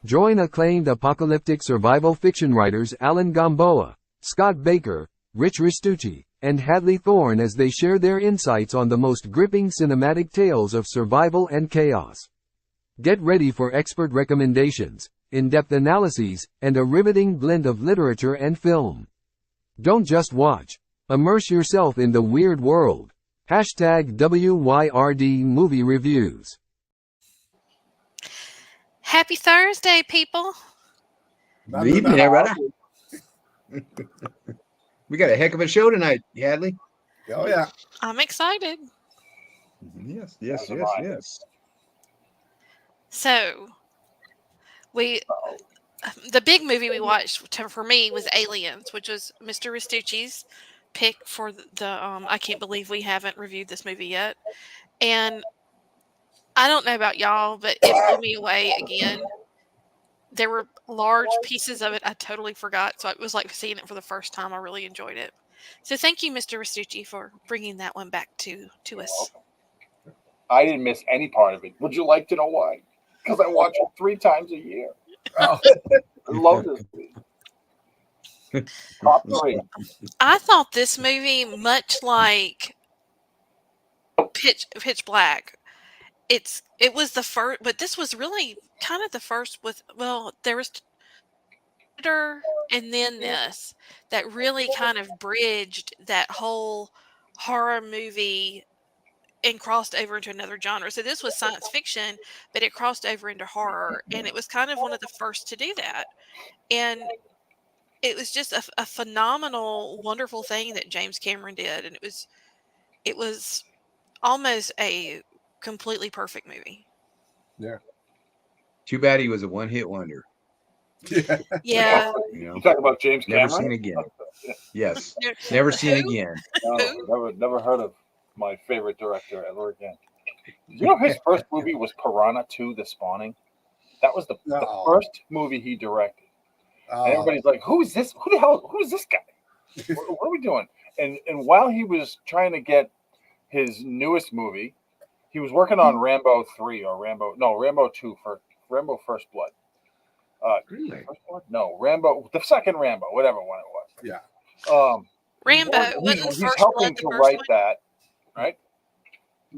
Join acclaimed apocalyptic survival fiction writers Alan Gamboa, Scott Baker, Rich Restucci, and Hadley Thorne as they share their insights on the most gripping cinematic tales of survival and chaos. Get ready for expert recommendations, in-depth analyses, and a riveting blend of literature and film. Don't just watch. Immerse yourself in the weird world. #WYRD Movie Reviews. Happy Thursday, people. Good evening, everybody. We got a heck of a show tonight, Hadley. Oh, yeah. I'm excited. Yes. So, the big movie we watched for me was Aliens, which was Mr. Restucci's pick for I can't believe we haven't reviewed this movie yet. And I don't know about y'all, but it blew me away again. There were large pieces of it I totally forgot, so it was like seeing it for the first time. I really enjoyed it. So thank you, Mr. Restucci, for bringing that one back to us. I didn't miss any part of it. Would you like to know why? Because I watch it 3 times a year. Oh, I love this movie. Top 3. I thought this movie, much like Pitch Black, it was the first, but this was really kind of the first there was and then this that really kind of bridged that whole horror movie and crossed over into another genre. So this was science fiction, but it crossed over into horror, and it was kind of one of the first to do that. And it was just a phenomenal, wonderful thing that James Cameron did, and it was almost a completely perfect movie. Yeah. Too bad he was a one-hit wonder. Yeah. You talking about James Cameron? Never seen again. Yes. Never seen again. No, never heard of my favorite director ever again. You know his first movie was Piranha 2: The Spawning? That was the first movie he directed. And everybody's like, who is this? Who is this guy? What are we doing? And while he was trying to get his newest movie, he was working on Rambo 3 or Rambo 2 for Rambo First Blood. Really? First Blood? No, Rambo, the second Rambo, whatever one it was. Yeah. Rambo. He's helping to write that, right?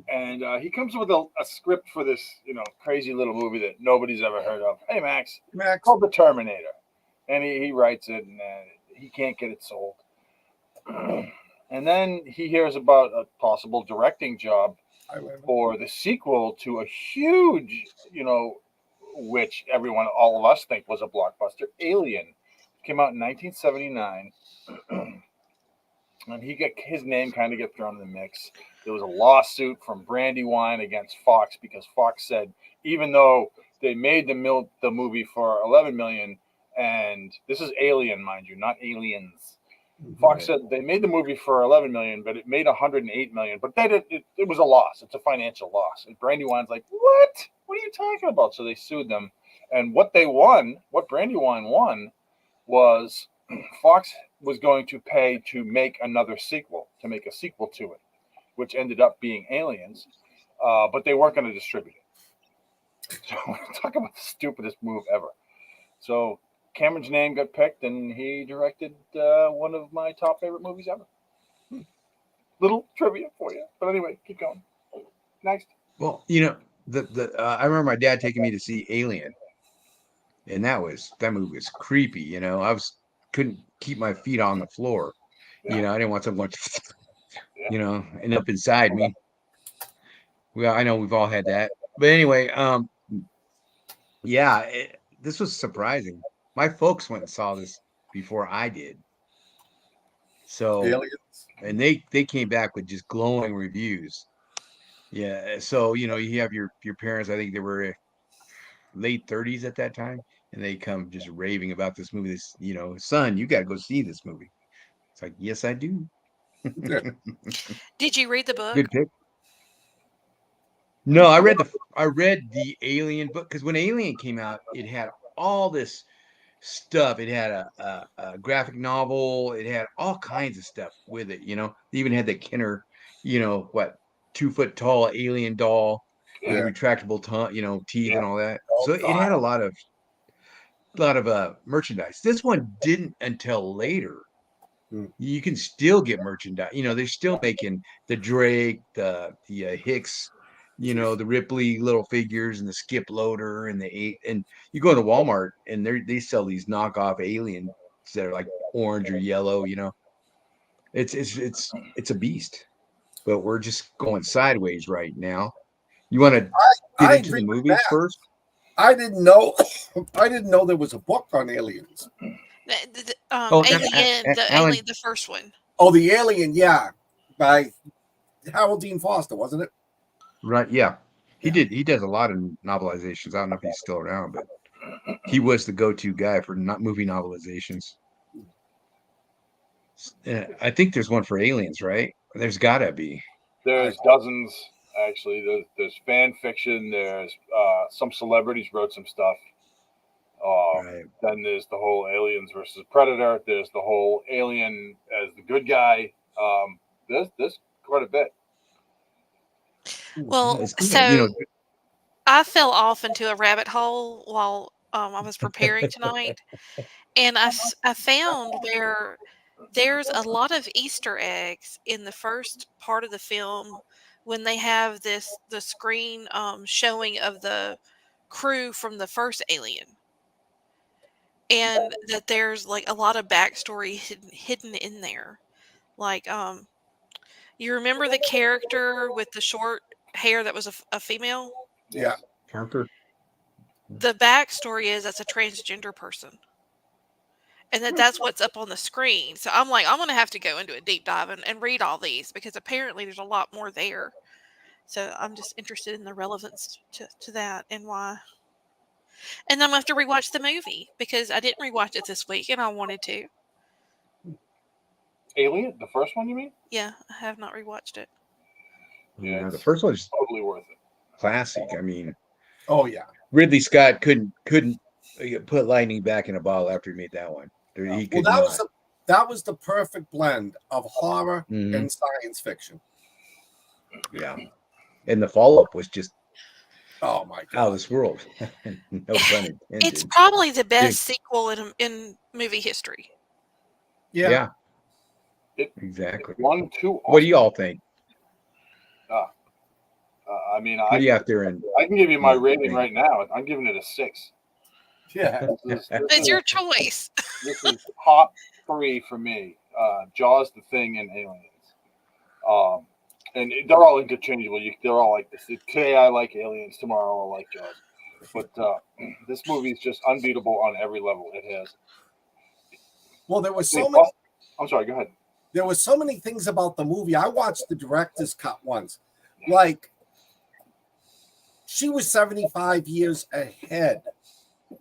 And he comes with a script for this, crazy little movie that nobody's ever heard of. Hey, Max. Called The Terminator. And he writes it, and he can't get it sold. And then he hears about a possible directing job for the sequel to a huge, which all of us think was a blockbuster, Alien. Came out in 1979. And his name kind of got thrown in the mix. There was a lawsuit from Brandywine against Fox because Fox said, even though they made the movie for $11 million, and this is Alien, mind you, not Aliens. Fox said they made the movie for $11 million, but it made $108 million. But it was a loss. It's a financial loss. And Brandywine's like, what? What are you talking about? So they sued them. And what Brandywine won was Fox was going to pay to make a sequel to it, which ended up being Aliens. But they weren't going to distribute it. So talk about the stupidest move ever. So Cameron's name got picked, and he directed one of my top favorite movies ever. Little trivia for you, but anyway, keep going. Next. Well, I remember my dad taking me to see Alien, and that movie was creepy. Couldn't keep my feet on the floor. Yeah. I didn't want someone to, end up inside me. Well, I know we've all had that, but anyway, this was surprising. My folks went and saw this before I did. So, Aliens. And they came back with just glowing reviews. Yeah. So, you have your parents, I think they were late 30s at that time, and they come just raving about this movie. This, son, you got to go see this movie. It's like, yes, I do. Did you read the book? Good pick. No, I read the Alien book, because when Alien came out, it had all this stuff. It had a graphic novel. It had all kinds of stuff with it. They even had the Kenner, 2-foot tall alien doll with retractable teeth and all that. So it had a lot of lot of merchandise. This one didn't until later. Hmm. You can still get merchandise. They're still making the Drake, the Hicks, the Ripley little figures and the Skip Loader and the eight. And you go to Walmart and they sell these knockoff aliens that are like orange or yellow. It's a beast. But we're just going sideways right now. You want to get I into the agree with movies that. first? I didn't know. I didn't know there was a book on aliens. Oh, Alan, Alien, the first one. Oh, the Alien, yeah, by Harold Dean Foster, wasn't it? right? Yeah, he Yeah. did. He does a lot of novelizations. I don't know if he's still around, but he was the go-to guy for not movie novelizations. I think there's one for aliens, right? There's gotta be. There's dozens actually. There's fan fiction. There's some celebrities wrote some stuff. Right. Then there's the whole aliens versus predator. There's the whole alien as the good guy. There's quite a bit. Well, It's cool, so I fell off into a rabbit hole while I was preparing tonight, and I found where there's a lot of Easter eggs in the first part of the film when they have the screen showing of the crew from the first Alien, and that there's like a lot of backstory hidden in there. Like you remember the character with the short hair that was a female? Yeah. Parker. The backstory is that's a transgender person. And that's what's up on the screen. So I'm like, I'm going to have to go into a deep dive and read all these because apparently there's a lot more there. So I'm just interested in the relevance to that and why. And I'm going to have to rewatch the movie because I didn't rewatch it this week and I wanted to. Alien, the first one, you mean? Yeah, I have not rewatched it. Yeah, the first one's totally worth it. classic. I mean, Oh yeah. Ridley Scott couldn't put lightning back in a bottle after he made that one. He could not. That was the perfect blend of horror Mhm. and science fiction. Yeah, and the follow-up was just Oh my out of god. this world. No pun intended. It's probably the best sequel in movie history. Yeah. Exactly. One, two. What do you all think? I mean, What do you out there and I can give you my rating right now. I'm giving it a 6. Yeah. It's your choice. This is top 3 for me. Jaws, The Thing, and Aliens. And they're all interchangeable. They're all like this. Today I like Aliens. Tomorrow I like Jaws. But this movie is just unbeatable on every level. It has. Well, there was so many. I'm sorry. Go ahead. There were so many things about the movie. I watched the director's cut once. Like, she was 75 years ahead.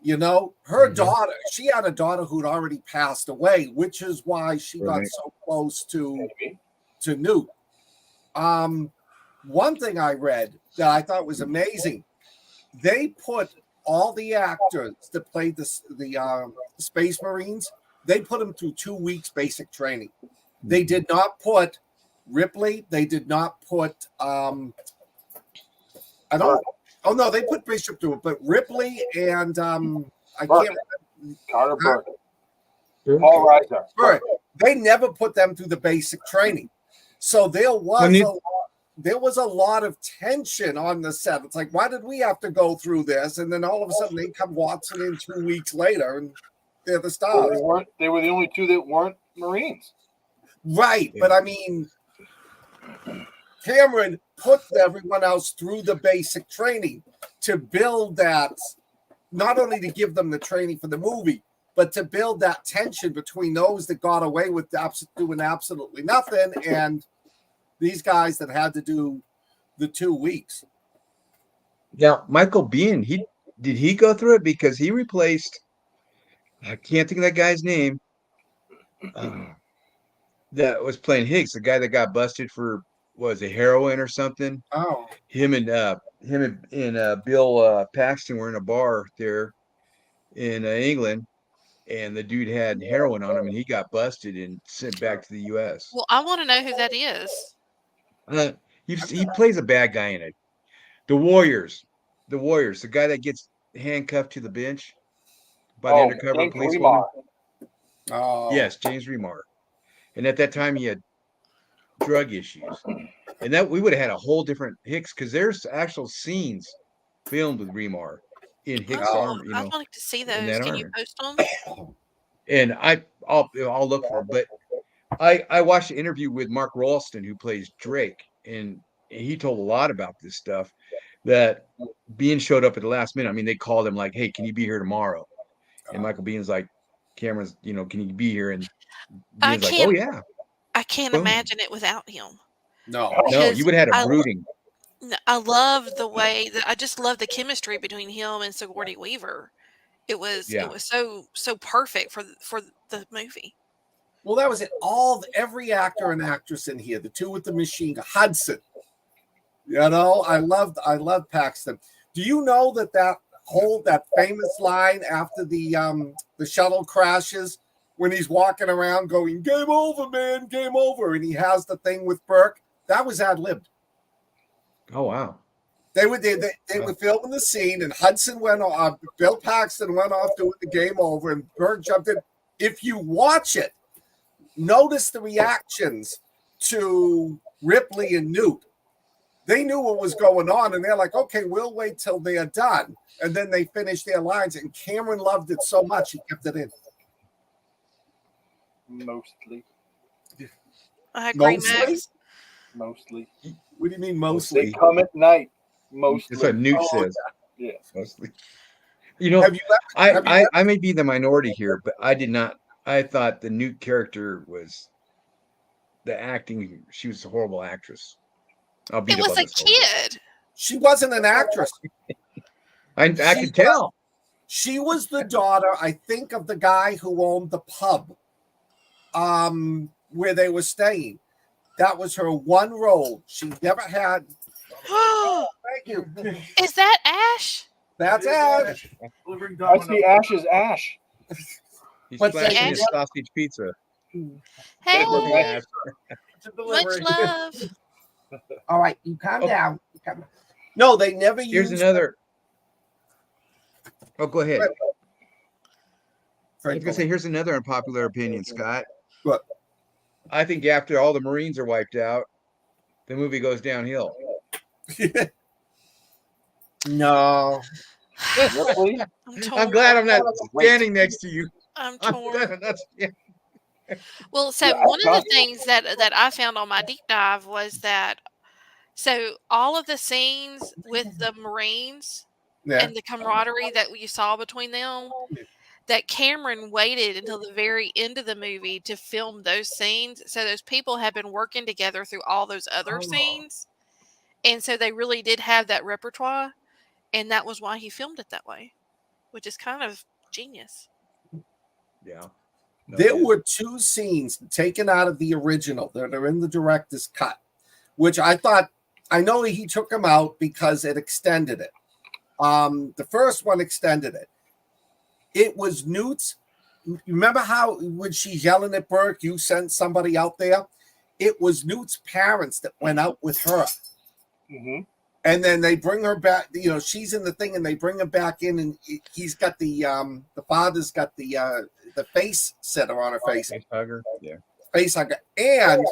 Her daughter, she had a daughter who'd already passed away, which is why she got so close to Newt. One thing I read that I thought was amazing, they put all the actors that played the Space Marines, they put them through 2 weeks basic training. They did not put Ripley. They did not put they put Bishop to it, but Ripley and I can't Carter Burke. Paul Reiser. Burke. They never put them through the basic training. So there was a lot of tension on the set. It's like, why did we have to go through this? And then all of a sudden they come waltzing in 2 weeks later and they're the stars. Well, they were the only 2 that weren't Marines. Right, but I mean, Cameron put everyone else through the basic training to build that, not only to give them the training for the movie, but to build that tension between those that got away with doing absolutely nothing and these guys that had to do the 2 weeks. Now, Michael Biehn, did he go through it? Because he replaced, I can't think of that guy's name, that was playing Higgs, the guy that got busted for, was it heroin or something? Oh. Him and Bill Paxton were in a bar there in England, and the dude had heroin on him, and he got busted and sent back to the U.S. Well, I want to know who that is. He plays a bad guy in it. The Warriors, the guy that gets handcuffed to the bench by the undercover James police Remar. woman. Oh, Yes, James Remar. And at that time, he had drug issues, and that we would have had a whole different Hicks, because there's actual scenes filmed with Remar in Hicks Oh, arm, I'd like to see in those. that Can you army. post them? And I'll look for it. But I watched an interview with Mark Rolston, who plays Drake, and he told a lot about this stuff. That Bean showed up at the last minute. I mean, they called him like, "Hey, can you be here tomorrow?" And Michael Bean's like, "Cameron's, can you be here?" And I Bean's like, "Oh can't. yeah." I can't Boom. imagine it without him. no. No, Because you would have had a brooding. I love the way that I just love the chemistry between him and Sigourney Weaver. It was Yeah. so perfect for the movie. Well, that was it. Every actor and actress in here, the two with the machine, Hudson. I loved Paxton. Do you know that famous line after the shuttle crashes, when he's walking around going, "Game over, man, game over," and he has the thing with Burke? That was ad-libbed. Oh wow. They were filming the scene, and Hudson went off. Bill Paxton went off doing the game over, and Burke jumped in. If you watch it, notice the reactions to Ripley and Newt. They knew what was going on, and they're like, "Okay, we'll wait till they're done." And then they finished their lines, and Cameron loved it so much he kept it in. Mostly. I agree, Mostly? Max. Mostly. What do you mean They mostly? come at night. Mostly. That's what Newt says. Yeah. Mostly. Have you I may be the minority here, but I did not. I thought the Newt character was the acting. She was a horrible actress. I'll beat It up was on a this whole thing. kid. She wasn't an actress. I could tell. She was the daughter, I think, of the guy who owned the pub where they were staying. That was her one role. She never had. Thank you. Is that Ash? That's Ash. I see Ash is Ash. He's But flashing Ash- his sausage pizza. Hey, Ash. much love. All right, you calm down. No, they never Here's used. another. Oh, go ahead. I Frank, was gonna say, here's another unpopular opinion, Scott. What? I think after all the Marines are wiped out, the movie goes downhill. No. Ripley. I'm torn. I'm glad I'm not standing next to you. I'm I'm torn. yeah. Well, so one of the things that I found on my deep dive was that all of the scenes with the Marines Yeah. and the camaraderie that you saw between them, that Cameron waited until the very end of the movie to film those scenes. So those people have been working together through all those other scenes. And so they really did have that repertoire. And that was why he filmed it that way, which is kind of genius. Yeah. No, There it is. were two scenes taken out of the original that are in the director's cut, which I thought, I know he took them out because it extended it. The first one extended it. It was Newt's. Remember how when she's yelling at Burke, you sent somebody out there? It was Newt's parents that went out with her. Mm-hmm. And then they bring her back. She's in the thing, and they bring her back in, and he's got the father's got the face setter on her face. Face hugger. Yeah. Face hugger. And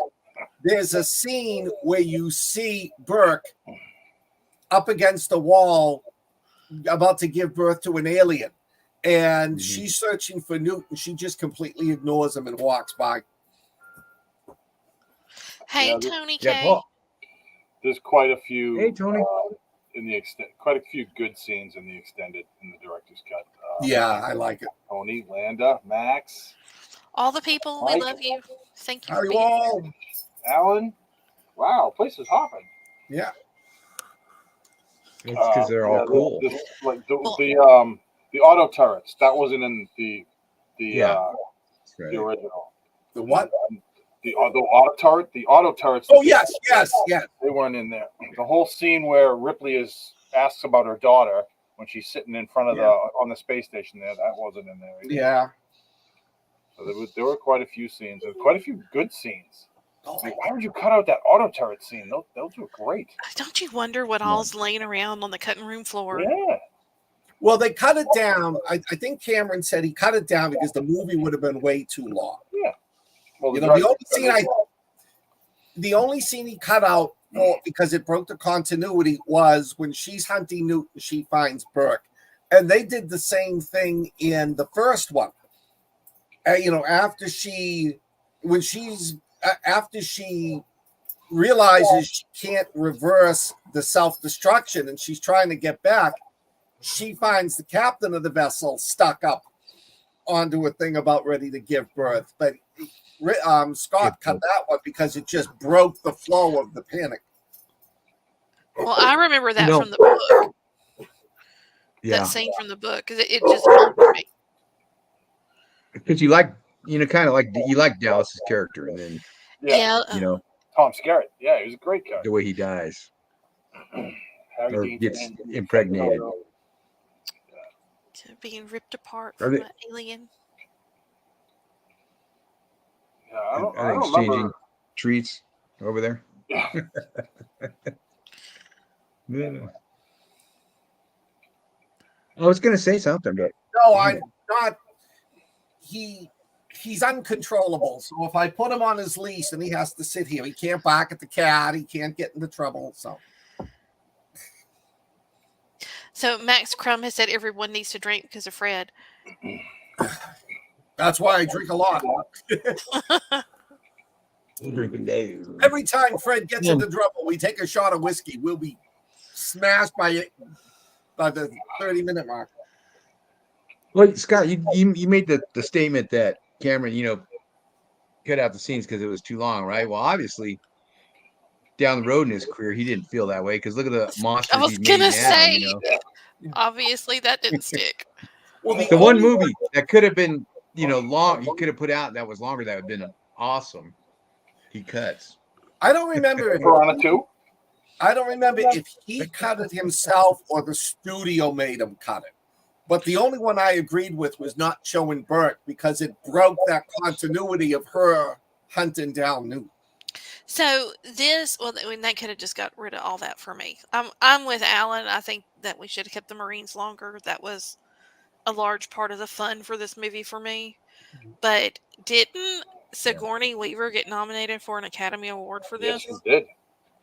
there's a scene where you see Burke up against the wall about to give birth to an alien. And she's searching for Newt, and she just completely ignores him and walks by. Hey, Yeah, Tony Yeah, K. Paul. There's quite a few. Hey, Tony. Quite a few good scenes in the director's cut. Yeah, I like it. Tony, Landa, Max, All the people, we Mike. love you. Thank you Howdy, for being here. Wall. Alan. Wow, place is hopping. Yeah. It's because they're all cool. The auto turrets that wasn't in the That's right. the original. The what? The auto turrets. Oh, yes. They weren't in there. The whole scene where Ripley asks about her daughter when she's sitting in front of on the space station there, that wasn't in there either. Yeah. So there were quite a few scenes, and quite a few good scenes. Like, why would you cut out that auto turret scene? Those were great. Don't you wonder what all's laying around on the cutting room floor? Yeah. Well, they cut it down. I think Cameron said he cut it down because the movie would have been way too long. Yeah. Well, You know, the only scene he cut out because it broke the continuity was when she's hunting Newt and she finds Burke, and they did the same thing in the first one. You know, after she realizes she can't reverse the self-destruction and she's trying to get back, she finds the captain of the vessel stuck up onto a thing about ready to give birth. But Scott cut that one because it just broke the flow of the panic. Well, I remember that from the book. Yeah. That scene from the book, because it just felt for me. Because you like, you know, kind of like you like Dallas's character, and then you know, Tom Skerritt. Yeah, he was a great character. the way he dies Harry or Dean gets Stanton. impregnated. Being ripped apart from an alien. Yeah, I don't exchanging remember. treats over there. Yeah. Yeah. I was going to say something, but No, I'm not. He's uncontrollable. So if I put him on his leash and he has to sit here, he can't bark at the cat. He can't get into trouble. So Max Crumb has said everyone needs to drink because of Fred. That's why I drink a lot. Every time Fred gets into trouble, we take a shot of whiskey. We'll be smashed by the 30-minute mark. well, Scott, you made the statement that Cameron, you know, cut out the scenes because it was too long, right? Well, obviously, down the road in his career, he didn't feel that way because look at the monsters I was he's made gonna now. say, You know? obviously that didn't stick. Well, The one movie that could have been, you know, long, he could have put out that was longer, that would have been awesome. He cuts. I don't remember Piranha 2. I don't remember if he cut it himself or the studio made him cut it. But the only one I agreed with was not showing Burke because it broke that continuity of her hunting down Newt. So this, well, I mean, that could have just got rid of all that for me. I'm with Alan. I think that we should have kept the Marines longer. That was a large part of the fun for this movie for me. But didn't Sigourney Weaver get nominated for an Academy Award for this? Yes, she did.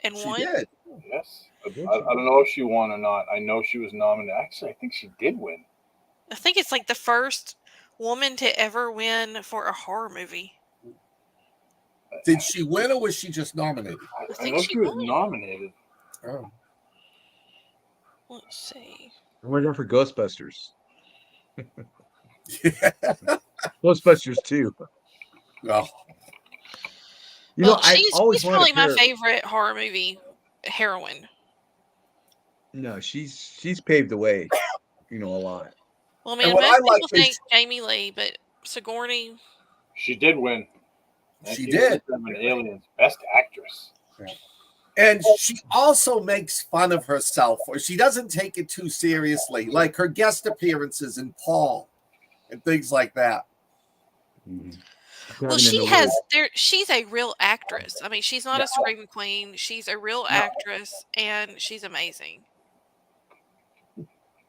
And She won? did. Yes. I don't know if she won or not. I know she was nominated. Actually, I think she did win. I think it's like the first woman to ever win for a horror movie. Did she win or was she just nominated? I know she was nominated. Oh. Let's see. I wonder for Ghostbusters. Ghostbusters 2. No. You know, Well, I she's always probably wanted my favorite horror movie heroine. No, she's paved the way, you know, a lot. Well, I mean, And what most I people like think is- Jamie Lee, but Sigourney. She did win. She did. 1997 Aliens Best Actress. And she also makes fun of herself, or she doesn't take it too seriously, like her guest appearances in Paul and things like that. Well, she's a real actress. I mean, she's not a scream queen. She's a real actress, and she's amazing.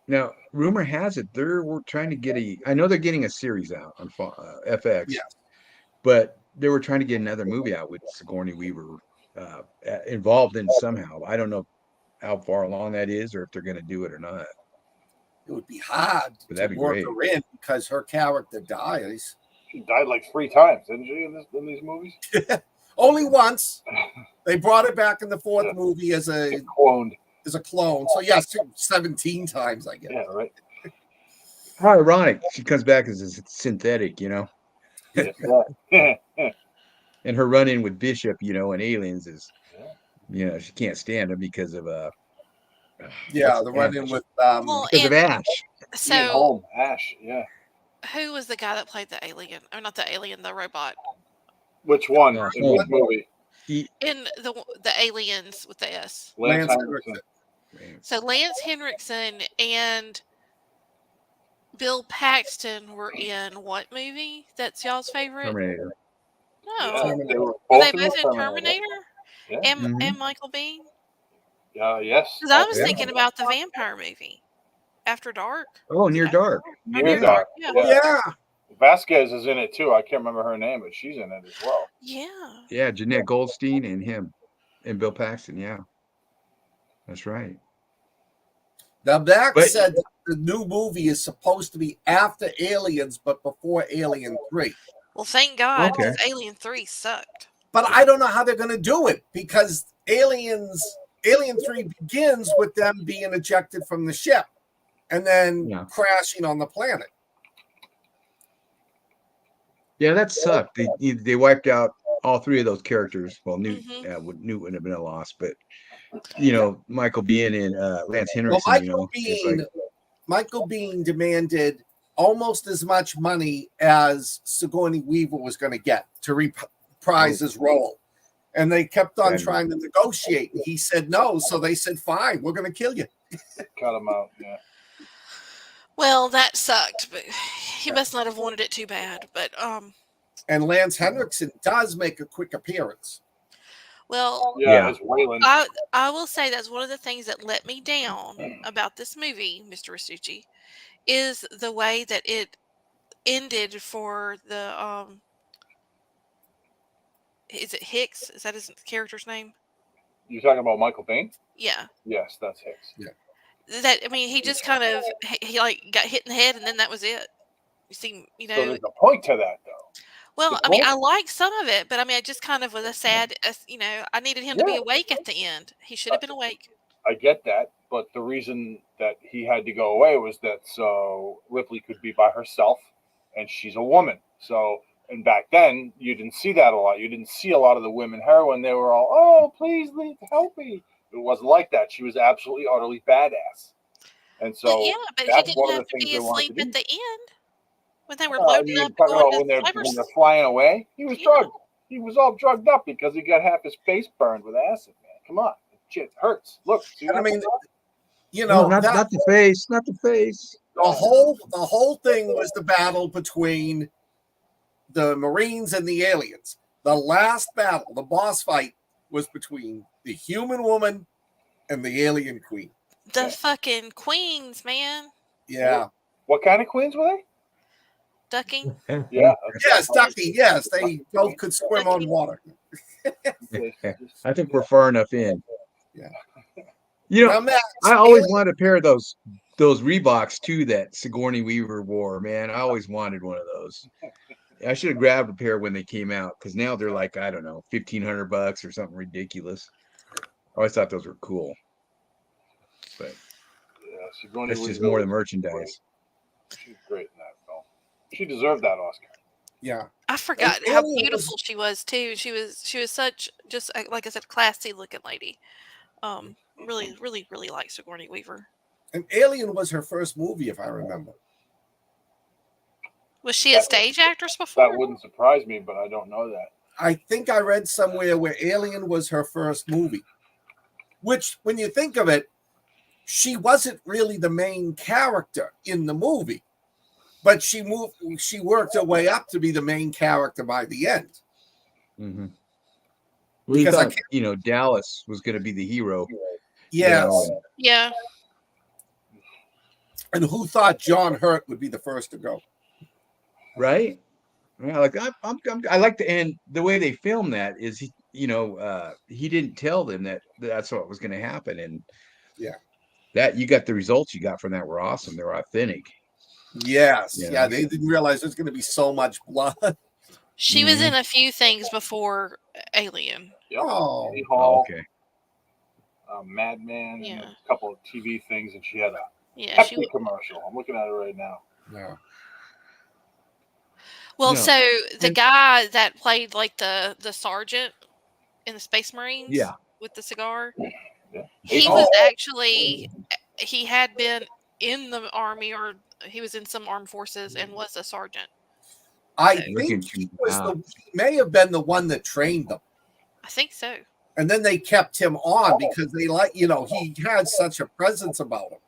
Now, rumor has it they're trying to get I know they're getting a series out on FX, Yeah. but they were trying to get another movie out with Sigourney Weaver involved in somehow. I don't know how far along that is or if they're going to do it or not. It would be hard But that'd to be work great. her in because her character dies. She died like 3 times, didn't she, in these movies? Only once. They brought her back in the fourth movie as a Cloned. clone. So yes, 17 times, I guess. Yeah, right. How ironic. She comes back as a synthetic, you know, Yeah. and her run-in with Bishop, you know, and Aliens is, you know, she can't stand him because of Yeah, the run-in with Well, because of Ash. Ian so Holm, Ash, yeah. who was the guy that played the alien? Or not the alien, the robot. Which one Yeah. in which movie? In the aliens with the S. Lance Henriksen. So Lance Henriksen and Bill Paxton were in what movie? That's y'all's favorite? Terminator. No. They were Were both they in both in the Terminator? Yeah. And Michael Bean? Yes. Because I was Yeah. thinking about the vampire movie. After Dark. Oh, Near Dark. Near Yeah. Dark. Yeah. Yeah. Vasquez is in it too. I can't remember her name, but she's in it as well. Yeah. Yeah, Jeanette Goldstein and him and Bill Paxton. Yeah, that's right. Now, Max But- said that the new movie is supposed to be after Aliens, but before Alien 3. Well, thank God, Okay. because Alien 3 sucked. But I don't know how they're going to do it because Alien 3 begins with them being ejected from the ship and then Yeah. crashing on the planet. Yeah, that sucked. They wiped out all three of those characters. Well, Newt Mhm. wouldn't have been a loss, but Michael Biehn and Lance Henriksen. Michael Biehn demanded almost as much money as Sigourney Weaver was going to get to reprise his role. And they kept on trying to negotiate. He said no, so they said, fine, we're going to kill you. Cut him out. Yeah. Well, that sucked, but he must not have wanted it too bad. But And Lance Henriksen does make a quick appearance. well, Yeah. As Wayland. I will say that's one of the things that let me down about this movie, Mr. Restucci, is the way that it ended for the is it Hicks? Is that his character's name? You're talking about Michael Biehn? Yeah. Yes, that's Hicks. Yeah. That, I mean, he just kind of he like got hit in the head and then that was it. You see, So there's a point to that, though. well, the I mean, point- I like some of it, but I mean, I just kind of was a sad, I needed him to be Yeah. awake at the end. He should have been awake. I get that, but the reason that he had to go away was that so Ripley could be by herself, and she's a woman. So, and back then you didn't see that a lot. You didn't see a lot of the women heroine. They were all, "Oh, please help me." It wasn't like that. She was absolutely, utterly badass. And so But yeah, but he that's didn't one of have the to things be they wanted asleep to at do. the end when they were I loading mean, up talking going about to when they're cyber. flying away. He was Yeah. drugged. He was all drugged up because he got half his face burned with acid. Man, come on, shit hurts. Look, see And I that? mean, not the face, not the face. the whole thing was the battle between the Marines and the aliens. The last battle, the boss fight, was between the human woman and the alien queen. The fucking queens, man, Yeah. What kind of queens were they? ducking. Yeah. Yes, Ducky. Yes, they both could swim on water. I think we're far enough in. Yeah. Now, Max, I always wanted a pair of those Reeboks too that Sigourney Weaver wore. Man, I always wanted one of those. I should have grabbed a pair when they came out because now they're like, I don't know, $1,500 or something ridiculous. I always thought those were cool, but Sigourney that's just Weaver more the was merchandise. She's great in that film. She deserved that Oscar. Yeah. I forgot And how Alien was- beautiful she was too. She was such, just like I said, classy looking lady. Really, really, really like Sigourney Weaver. And Alien was her first movie, if I remember. Was she a stage actress That before? wouldn't surprise me, but I don't know that. I think I read somewhere where Alien was her first movie, which, when you think of it, she wasn't really the main character in the movie, but she worked her way up to be the main character by the end. Mm-hmm. Well, you Because I thought, Dallas was going to be the hero. Yes. Yeah. And who thought John Hurt would be the first to go? Right? Yeah, like I like the end. The way they filmed that is he didn't tell them that's what was going to happen, and that you got the results you got from that were awesome. They're authentic. Yes, Yeah. they didn't realize there's going to be so much blood. She was in a few things before Alien. Yep. Oh. City Hall, okay. Madman, and Yeah. a couple of TV things, and she had a Yeah, she Pepsi commercial. I'm looking at it right now. Yeah. Well, No. so the And- guy that played like the sergeant in the Space Marines, Yeah. with the cigar, Yeah. he Oh. was actually, he had been in the army, or he was in some armed forces and was a sergeant. I Looking think he wow. may have been the one that trained them. I think so. And then they kept him on because they he had such a presence about him.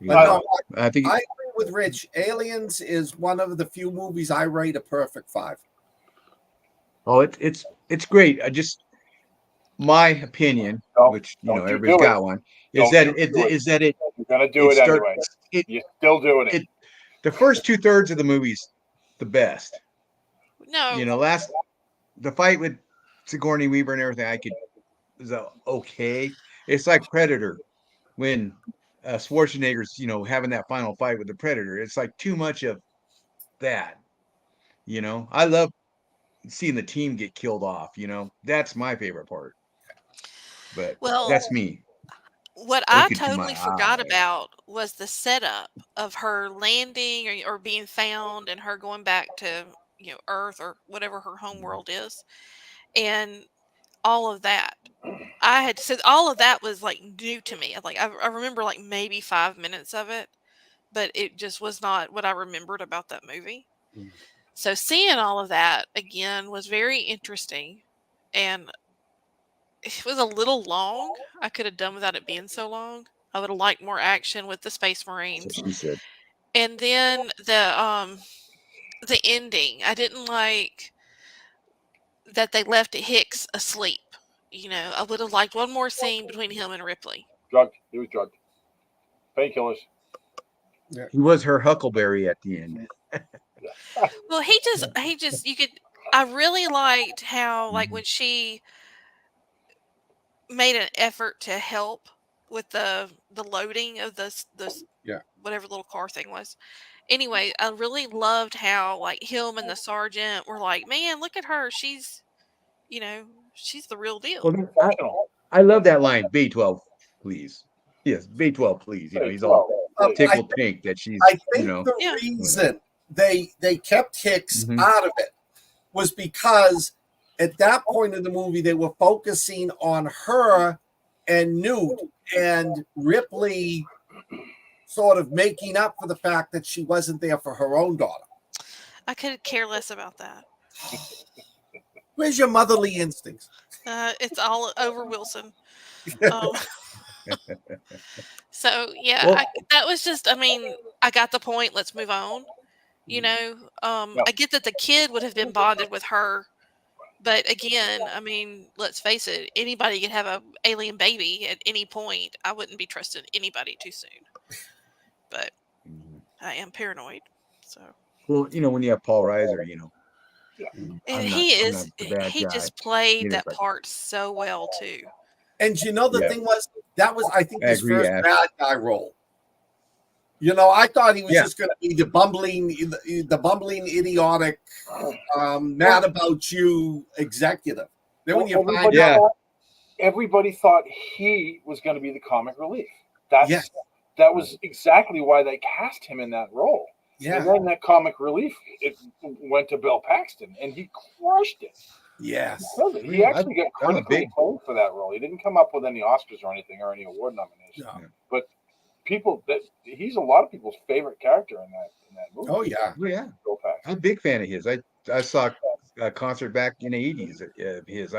But no, I think I agree with Rich. Aliens is one of the few movies I rate a perfect 5. it's great. my opinion, which everybody's got one, is that you're gonna do it anyway. You're still doing it. The first 2/3 of the movie's the best. No. The fight with Sigourney Weaver and everything, was okay. It's like Predator when Schwarzenegger's having that final fight with the Predator. It's like too much of that. I love seeing the team get killed off. That's my favorite part. But Well, that's me. what I totally forgot about was the setup of her landing or being found and her going back to Earth or whatever her home world is, and all of that. I had said all of that was like new to me. Like I remember like maybe 5 minutes of it, but it just was not what I remembered about that movie. So seeing all of that again was very interesting, and it was a little long. I could have done without it being so long. I would have liked more action with the Space Marines. She said. And then the ending. I didn't like that they left Hicks asleep. I would have liked one more scene between him and Ripley. Drugged. He was drugged. Painkillers. Yeah. He was her Huckleberry at the end. Well, he just you could. I really liked how like when she made an effort to help with the loading of the whatever little car thing was. Anyway, I really loved how like him and the sergeant were like, man, look at her. She's she's the real deal. Well, I love that line. B12, please. Yes, B12, please. He's all tickled pink that she's. I think the reason they kept Hicks out of it was because at that point in the movie they were focusing on her and Newt and Ripley sort of making up for the fact that she wasn't there for her own daughter. I could care less about that. Where's your motherly instincts? It's all over Wilson. So yeah, that was just. I mean, I got the point. Let's move on. I get that the kid would have been bonded with her, but again, I mean, let's face it. Anybody could have an alien baby at any point. I wouldn't be trusting anybody too soon. But I am paranoid. So. Well, when you have Paul Reiser, and he just played that part so well too. And the thing was, that was, I think, his first bad guy role. I thought he was just going to be the bumbling, idiotic, mad about you executive. Then when you find out, everybody thought he was going to be the comic relief. That was exactly why they cast him in that role. Yeah. And then that comic relief, it went to Bill Paxton, and he crushed it. Yes. He actually got critically acclaimed for that role. He didn't come up with any Oscars or anything or any award nominations. No. But he's a lot of people's favorite character in that movie. Oh yeah. Bill Paxton. I'm a big fan of his. I saw a concert back in the 80s of his.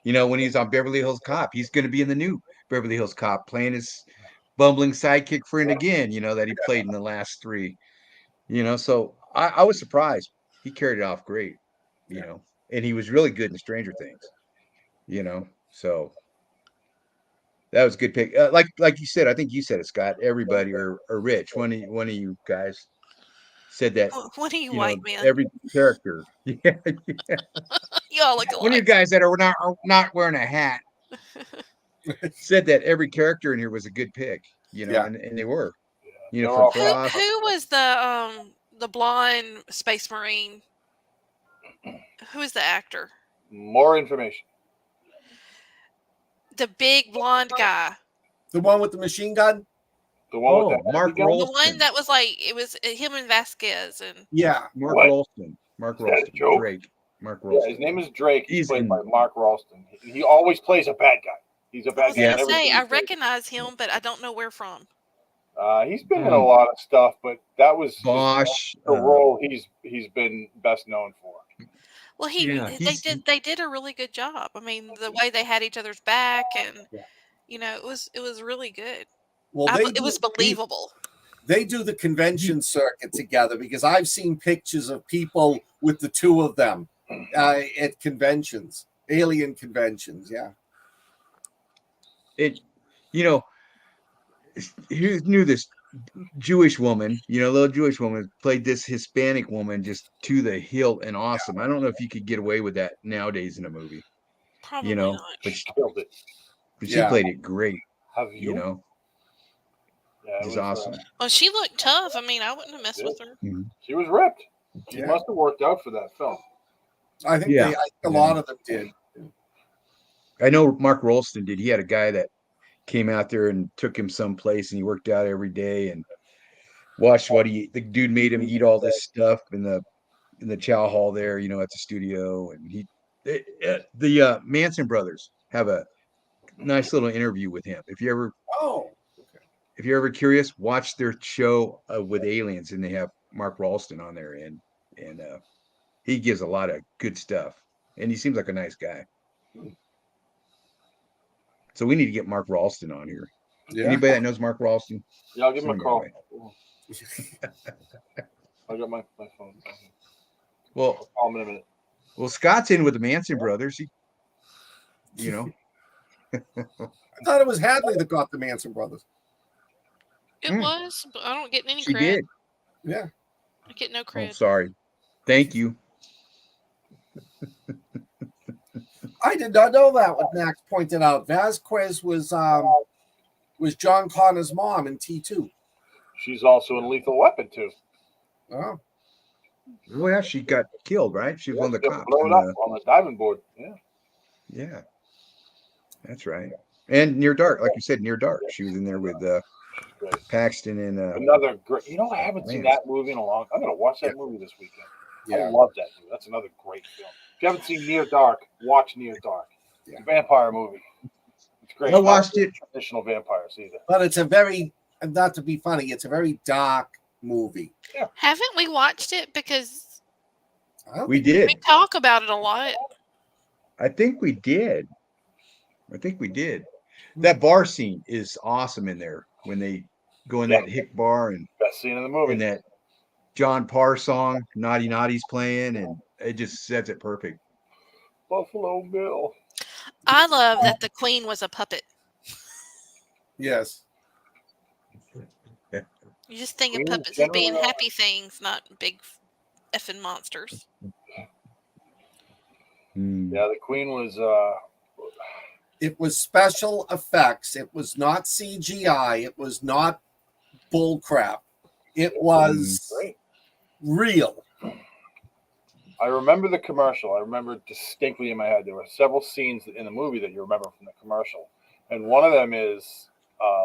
When he's on Beverly Hills Cop, he's going to be in the new Beverly Hills Cop playing his bumbling sidekick friend again, that he played in the last three. So I was surprised. He carried it off great, and he was really good in Stranger Things, so that was a good pick. Like you said, I think you said it, Scott, everybody or Rich, one of you guys said that. What are you white man? Every character. Yeah. You all look alike. One of you guys that are not wearing a hat said that every character in here was a good pick, and they were. Who was the blonde Space Marine? Who is the actor? More information. The big blonde guy. The one with the machine gun? The one with the Mark Rolston. The one that was it was him and Vasquez and Mark Rolston. Mark Rolston. Drake. Mark Rolston. Yeah, his name is Drake. He's played by Mark Rolston. He always plays a bad guy. He's a bad guy. I recognize him, but I don't know where from. He's been in a lot of stuff, but that was Bosch, the role he's been best known for. Well, they did a really good job. I mean, the way they had each other's back, and it was really good. Well, it was believable. They do the convention circuit together because I've seen pictures of people with the two of them at conventions, alien conventions. Yeah. it, you know, who knew this Jewish woman, little Jewish woman played this Hispanic woman just to the hilt and awesome. I don't know if you could get away with that nowadays in a movie, Probably not. but she, Killed it. played it great, Have you? Yeah, it just was, awesome. Well, she looked tough. I mean, I wouldn't have messed with her. She was ripped. She Yeah. must have worked out for that film. I think a lot of them did. I know Mark Rolston did. He had a guy that came out there and took him someplace, and he worked out every day and watched the dude made him eat all this stuff in the chow hall there, at the studio. And the Manson brothers have a nice little interview with him. If you're ever curious, watch their show with aliens, and they have Mark Rolston on there, and he gives a lot of good stuff, and he seems like a nice guy. So we need to get Mark Rolston on here. Yeah. Anybody that knows Mark Rolston? Yeah, I'll give him a Send call. my I got my phone. Well, I'll call him in a minute. Well, Scott's in with the Manson brothers. I thought it was Hadley that got the Manson brothers. It was, but I don't get any She credit. did. Yeah. I get no Oh, credit. sorry. Thank you. I did not know that. What Max pointed out, Vasquez was John Connor's mom in T2. She's also in Lethal Weapon too. Oh, Well, yeah, she got killed, right? She was one of the cops. Blown up on the diving board. Yeah. Yeah, that's right. And Near Dark, like you said, Near Dark. She was in there with Paxton and another great. I haven't seen that movie in a long. I'm gonna watch that movie this weekend. yeah. I love that movie. That's another great film. If you haven't seen Near Dark, watch Near Dark. It's a vampire movie. It's great. I watched it. Traditional vampires either. But it's a very, not to be funny, it's a very dark movie. Haven't we watched it? Because We we did. talk about it a lot. I think we did. That bar scene is awesome in there when they go in that hick bar and Best scene in the movie. that John Parr song, Naughty Naughty's playing, and it just sets it perfect. Buffalo Bill. I love that the Queen was a puppet. Yes. You just think of Queen puppets as being generally- happy things, not big effing monsters. Yeah, the Queen was. It was special effects. It was not CGI. It was not bull crap. It was Great. real. I remember the commercial. I remember distinctly in my head. There were several scenes in the movie that you remember from the commercial, and one of them is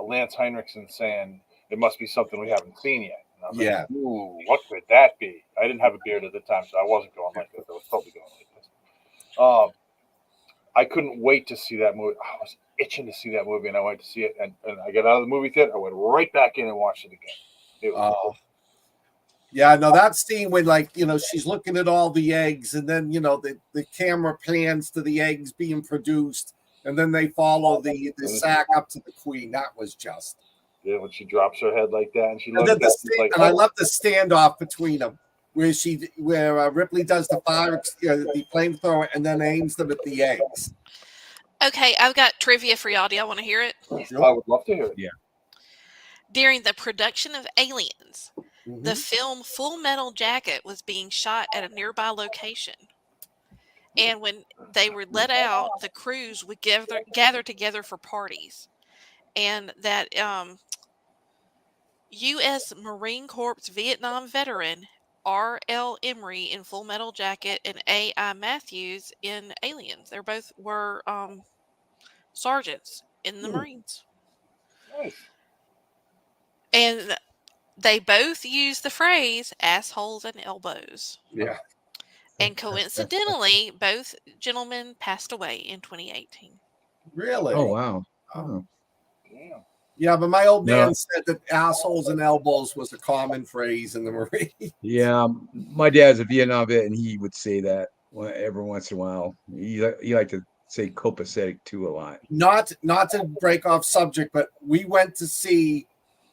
Lance Henriksen saying, "It must be something we haven't seen yet." And I was like, "Ooh, what could that be?" I didn't have a beard at the time, so I wasn't going like this. I was totally going like this. I couldn't wait to see that movie. I was itching to see that movie, and I went to see it. And I got out of the movie theater. I went right back in and watched it again. It was Yeah, no, that scene when, she's looking at all the eggs, and then, the camera pans to the eggs being produced, and then they follow the sack up to the Queen. That was just. Yeah, when she drops her head like that, and she looks And, at it, like, I love the standoff between them, where Ripley does the fire, the flamethrower, and then aims them at the eggs. Okay, I've got trivia for y'all. Do y'all want to hear it? I would love to hear it. Yeah. During the production of Aliens, Mm-hmm. the film Full Metal Jacket was being shot at a nearby location. And when they were let out, the crews would gather together for parties. And that U.S. Marine Corps Vietnam veteran R.L. Emery in Full Metal Jacket and A.I. Matthews in Aliens. They both were sergeants in the Marines. Nice. And they both use the phrase assholes and elbows. Yeah. And coincidentally, both gentlemen passed away in 2018. Really? Oh wow. Oh. Damn. Yeah, but my old man No. said that assholes and elbows was a common phrase in the Marine. Yeah, my dad's a Vietnam vet, and he would say that every once in a while. He liked to say copacetic too a lot. Not to break off subject, but we went to see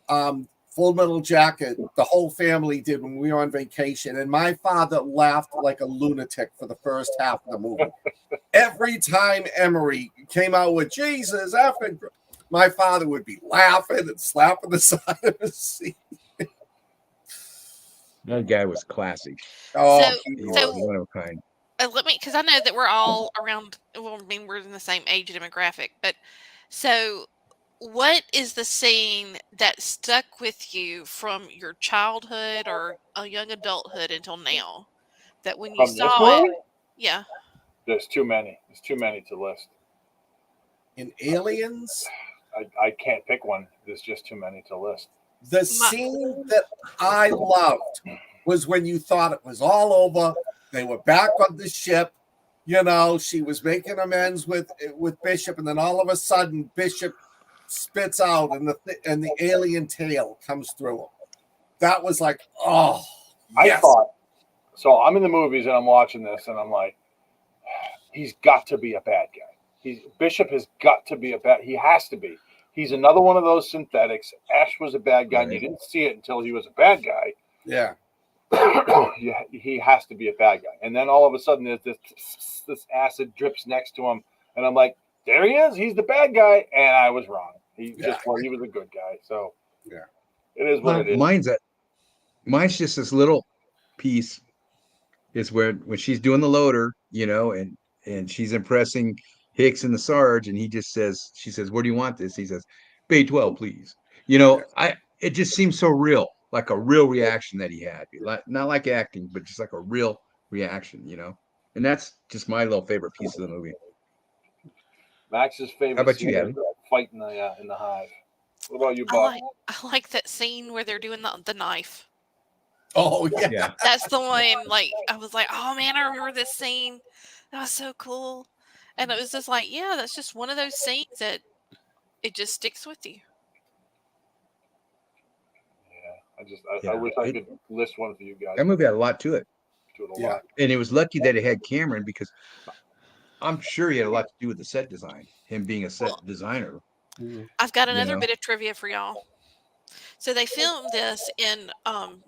Full Metal Jacket. The whole family did when we were on vacation, and my father laughed like a lunatic for the first half of the movie. Every time Emery came out with Jesus, effing, my father would be laughing and slapping the side of his seat. That guy was classic. Oh, So, He was so one of a kind. let me, because I know that we're all around. Well, I mean, we're in the same age demographic, but so what is the scene that stuck with you from your childhood or a young adulthood until now? That when you From this saw it, movie, yeah, there's too many. There's too many to list. in Aliens, I can't pick one. There's just too many to list. the scene that I loved was when you thought it was all over. They were back on the ship. You know, she was making amends with Bishop, and then all of a sudden, Bishop spits out, and the alien tail comes through him. That was like, oh, yes. I thought so. I'm in the movies and I'm watching this, and I'm like, he's got to be a bad guy. Bishop has got to be a bad. He has to be. He's another one of those synthetics. Ash was a bad guy, and you didn't see it until he was a bad guy. Yeah. He has to be a bad guy. And then all of a sudden, there's this acid drips next to him, and I'm like, there he is. He's the bad guy, and I was wrong. He was a good guy. So yeah, it is what it is. Mine's just this little piece. Is where when she's doing the loader, you know, and she's impressing Hicks and the Sarge, and she says, where do you want this? He says, Bay 12, please. You know, it just seems so real, like a real reaction that he had. Not like acting, but just like a real reaction, you know. And that's just my little favorite piece of the movie. Max's favorite. How about you, Abby? Fight in the hive. What about you, Bob? I like that scene where they're doing the knife. Oh yeah. That's the one. Like I was like, oh man, I remember this scene. That was so cool. And it was just like, yeah, that's just one of those scenes that it just sticks with you. I wish I could list one for you guys. That movie had a lot to it. Yeah. And it was lucky that it had Cameron, because I'm sure he had a lot to do with the set design, him being a set designer. I've got another bit of trivia for y'all. So they filmed this in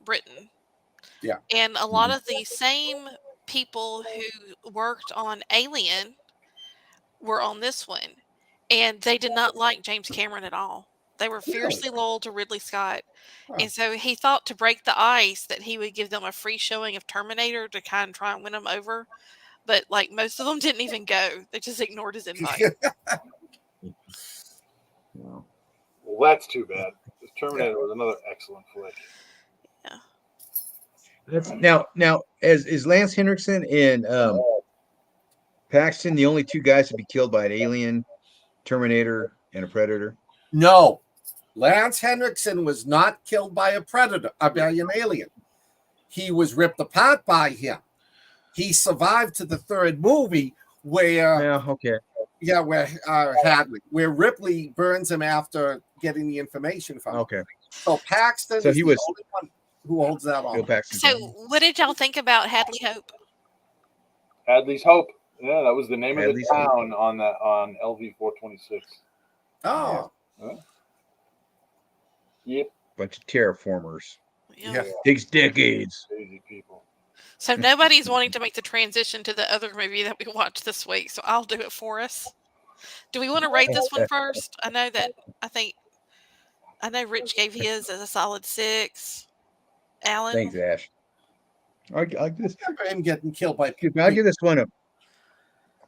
Britain. Yeah. And a lot of the same people who worked on Alien were on this one. And they did not like James Cameron at all. They were fiercely loyal to Ridley Scott. Huh. And so he thought to break the ice that he would give them a free showing of Terminator to kind of try and win them over. But like most of them didn't even go. They just ignored his invite. Well, that's too bad. Terminator was another excellent flick. Yeah. Now, is Lance Henriksen and Paxton the only two guys to be killed by an alien, Terminator, and a Predator? No, Lance Henriksen was not killed by a predator, by an alien. He was ripped apart by him. He survived to the third movie where where Hadley, where Ripley burns him after getting the information from him. Okay. So Paxton is the only one who holds that on. So what did y'all think about Hadley Hope? Hadley's Hope. Yeah, that was the name of the town on LV 426. Oh. Yeah. Yep. Bunch of terraformers. Yeah. Takes decades. Crazy people. So nobody's wanting to make the transition to the other movie that we watched this week, so I'll do it for us. Do we want to rate this one first? I know Rich gave his as a solid 6. Alan? Thanks, Ash. I give this. Him getting killed by people. I'll give this one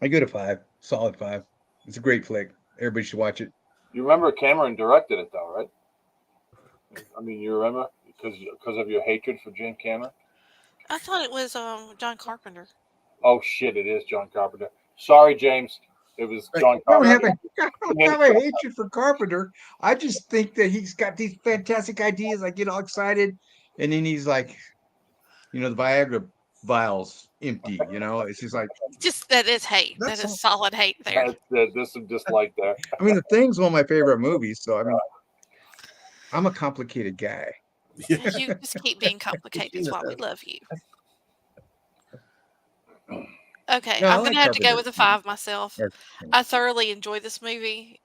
I give it a 5. Solid 5. It's a great flick. Everybody should watch it. You remember Cameron directed it, though, right? I mean, you remember because of your hatred for James Cameron? I thought it was John Carpenter. Oh shit! It is John Carpenter. Sorry, James. It was John Carpenter. I don't have a hatred for Carpenter. I just think that he's got these fantastic ideas. I get all excited, and then he's like, the Viagra vials empty. It's just like that is hate. That is solid hate there. There's some dislike there. I mean, The Thing's one of my favorite movies. So I mean, I'm a complicated guy. You just keep being complicated. Is why we love you. Okay, I'm going to have to go with a 5 myself. I thoroughly enjoy this movie.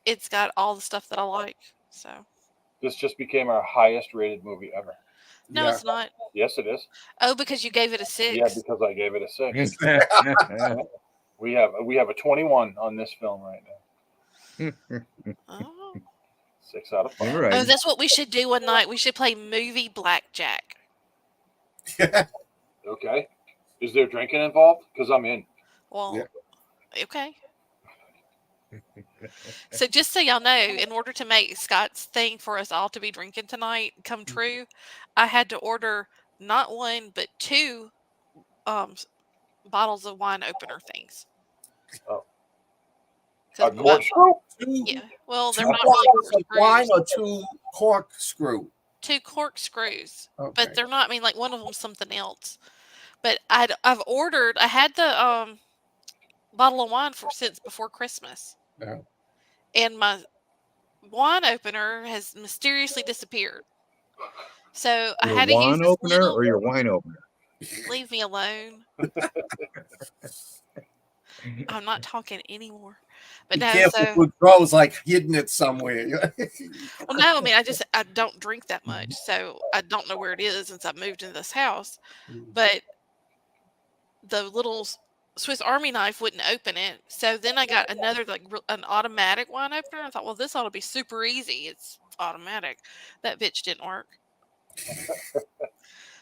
It's got all the stuff that I like. So this just became our highest rated movie ever. No, it's not. Yes, it is. Oh, because you gave it a 6. Yeah, because I gave it a 6. We have a 21 on this film right now. Oh. 6 out of 5. All right. Oh, that's what we should do one night. We should play movie blackjack. Okay. Is there drinking involved? Because I'm in. Well, Yeah. okay. So just so y'all know, in order to make Scott's thing for us all to be drinking tonight come true, I had to order not one but 2 bottles of wine opener things. Oh. 'Cause A corkscrew? yeah, well, they're Two not really bottles of wine corkscrews. or 2 corkscrew. 2 corkscrews, Okay. but they're not. I mean, like one of them's something else. But I've ordered. I had the bottle of wine since before Christmas, Yeah. and my wine opener has mysteriously disappeared. So I Your had to use wine this opener little. or your wine opener? Leave me alone. I'm not talking anymore. But Be no, careful so with throws, like hidden it somewhere. well, no, I mean, I don't drink that much, so I don't know where it is since I moved into this house. But the little Swiss Army knife wouldn't open it, so then I got another an automatic wine opener. I thought, well, this ought to be super easy. It's automatic. That bitch didn't work.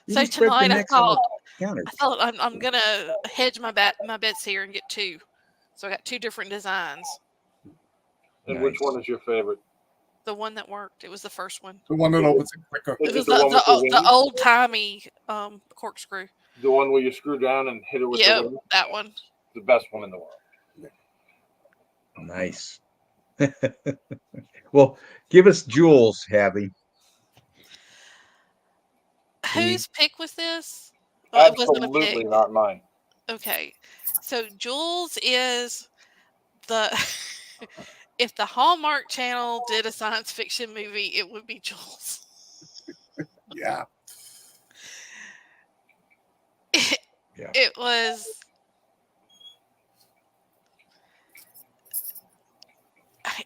You So just grab the tonight I next on the thought counter. I'm gonna hedge my bets here and get 2. So I got 2 different designs. And which Nice. one is your favorite? The one that worked. It was the first one. The one that opens it quicker. Is It it was the one with the the wings? old timey corkscrew. The one where you screw down and hit it with Yeah, the wings? that one. The best one in the world. Nice. Well, give us Jules, Hadley. Whose pick was this? Oh, it wasn't a Absolutely pick. not mine. Okay, so Jules is the. If the Hallmark Channel did a science fiction movie, it would be Jules. Yeah. Yeah. It was.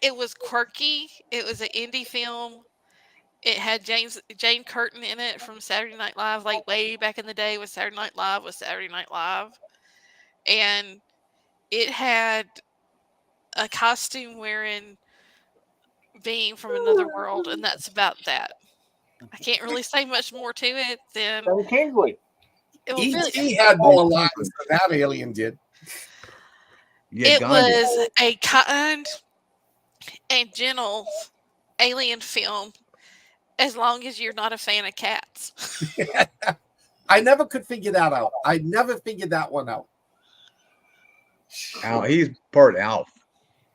It was quirky. It was an indie film. It had Jane Curtin in it from Saturday Night Live, like way back in the day when Saturday Night Live was Saturday Night Live. And it had a costume wearing being from another world, and that's about that. I can't really say much more to it than Ben Kingsley. it was really. E.T. had more lines than that alien did. Yeah, It Gandhi. was a kind and gentle alien film, as long as you're not a fan of cats. I never could figure that out. I never figured that one out. Al, he's part Alf.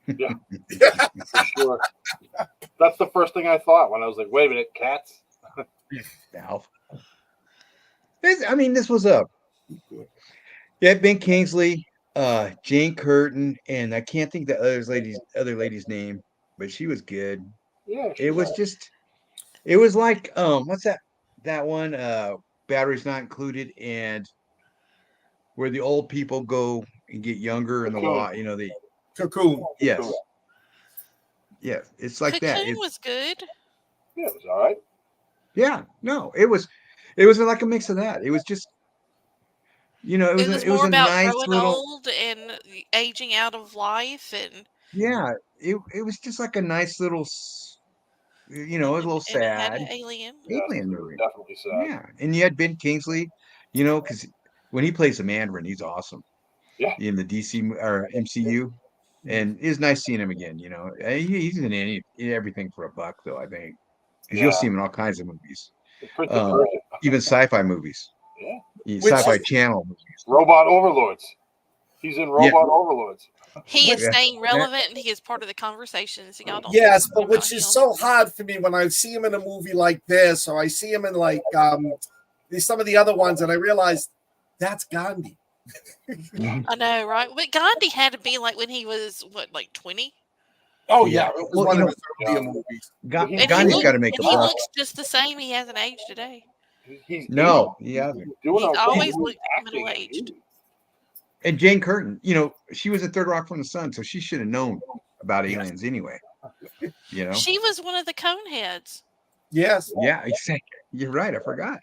Yeah, for sure. That's the first thing I thought when I was like, wait a minute, cats? Alf. This was a Ben Kingsley, Jane Curtin, and I can't think the other lady's name, but she was good. Yeah. It was like what's that one? Batteries Not Included, and where the old people go and get younger in the water, the Cocoon. yes. Yeah, it's like that. Cocoon was good. Yeah, it was all right. Yeah, no, it was like a mix of that. It was just, it was more a about nice growing little, old and aging out of life, and yeah, it was just like a nice little, a little and it had sad an alien. alien movie. Definitely sad. Yeah, and you had Ben Kingsley, because when he plays the Mandarin, he's awesome. Yeah. In the DC or MCU, and it's nice seeing him again. He's in everything for $1, though, I think, because you'll see him in all kinds of movies, Prince of Persia. even sci-fi movies. Yeah. Sci-fi channel movies. Robot Overlords. He's in Robot Overlords. He is Yeah. staying relevant, and he is part of the conversation. So y'all don't. Yes, think but about which him. is so hard for me when I see him in a movie like this, or I see him in like some of the other ones, and I realize that's Gandhi. I know, right? But Gandhi had to be like when he was like 20. Oh yeah, it was Well, one you of know, his earlier movies. And Gandhi's got to make a he buck. looks just the same. He hasn't aged today. He's No, aging. he hasn't. He's doing He's okay. always He's looked acting in middle-aged. movies. And Jane Curtin, she was in Third Rock from the Sun, so she should have known about aliens anyway. She was one of the Coneheads. Yes. Yeah, exactly. You're right. I forgot.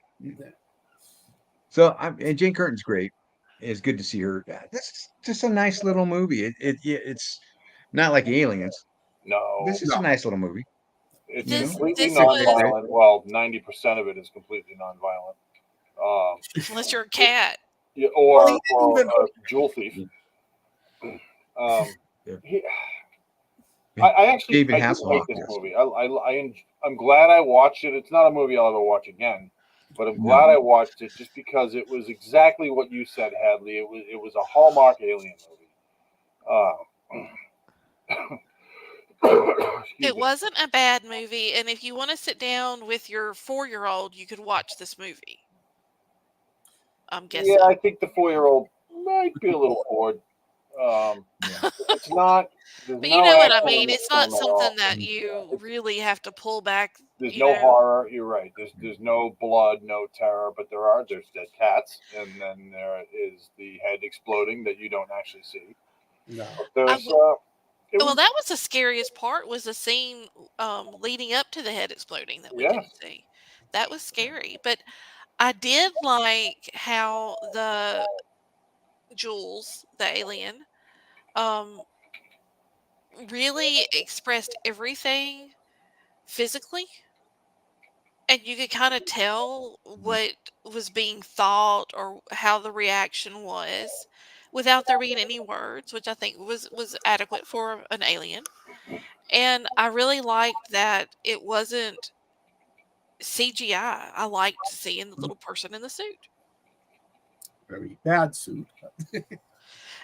So, and Jane Curtin's great. It's good to see her. This is just a nice little movie. It's not like Aliens. It's just a nice little movie. It, it's not like Aliens, but it's a nice little movie. It's got a nice little story. It's got a nice little No, This is a nice little movie. it's This- completely this was- non-violent. Well, 90% of it is completely non-violent. Unless you're a cat. Yeah, Well, or, he didn't even- a jewel thief. Yeah. I actually David I do Hasselhoff, like this yes. movie. I'm glad I watched it. It's not a movie I'll ever watch again, but I'm No. glad I watched it just because it was exactly what you said, Hadley. It was a Hallmark alien movie. Excuse It me. wasn't a bad movie, and if you want to sit down with your 4-year-old, you could watch this movie. I'm guessing. Yeah, I think the 4-year-old might be a little bored. It's not. But you know what I mean. It's not something that you really have to pull back. There's you no know. horror. You're right. There's no blood, no terror, but there's dead cats, and then there is the head exploding that you don't actually see. No. There's Well, that was the scariest part. Was the scene leading up to the head exploding that we Yes. didn't see. That was scary, but I did like how the Jules, the alien, really expressed everything physically, and you could kind of tell what was being thought or how the reaction was without there being any words, which I think was adequate for an alien. And I really liked that it wasn't CGI. I liked seeing the little person in the suit. Very bad suit.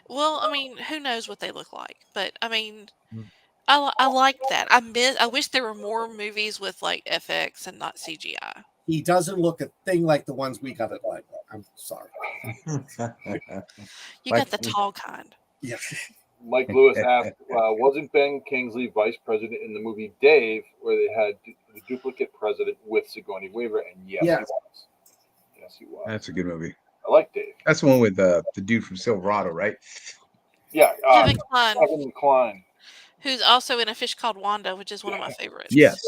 Well, I mean, who knows what they look like, but I mean, Mm. I liked that. I wish there were more movies with like FX and not CGI. He doesn't look a thing like the ones we got at Lego. I'm sorry. You Like- got the tall kind. Yeah. Mike Lewis asked, wasn't Ben Kingsley vice president in the movie Dave, where they had the duplicate president with Sigourney Weaver? And yes, Yes. he was. Yes, he was. That's a good movie. I like Dave. That's the one with the dude from Silverado, right? Yeah, Kevin Kline, Kevin Kline. who's also in A Fish Called Wanda, which is one of my favorites. Yes.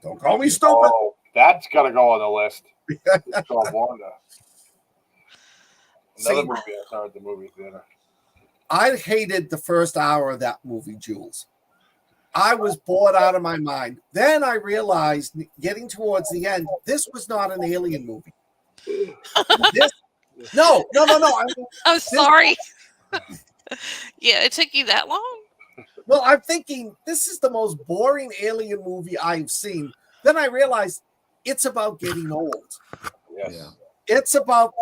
Don't call me stupid. Oh, that's got to go on the list. It's called Wanda. Another See- movie I saw at the movie theater. I hated the first hour of that movie, Jules. I was bored out of my mind. Then I realized, getting towards the end, this was not an alien movie. No. I'm sorry. Yeah, it took you that long? Well, I'm thinking this is the most boring alien movie I've seen. Then I realized it's about getting old. Yes. Yeah. It's about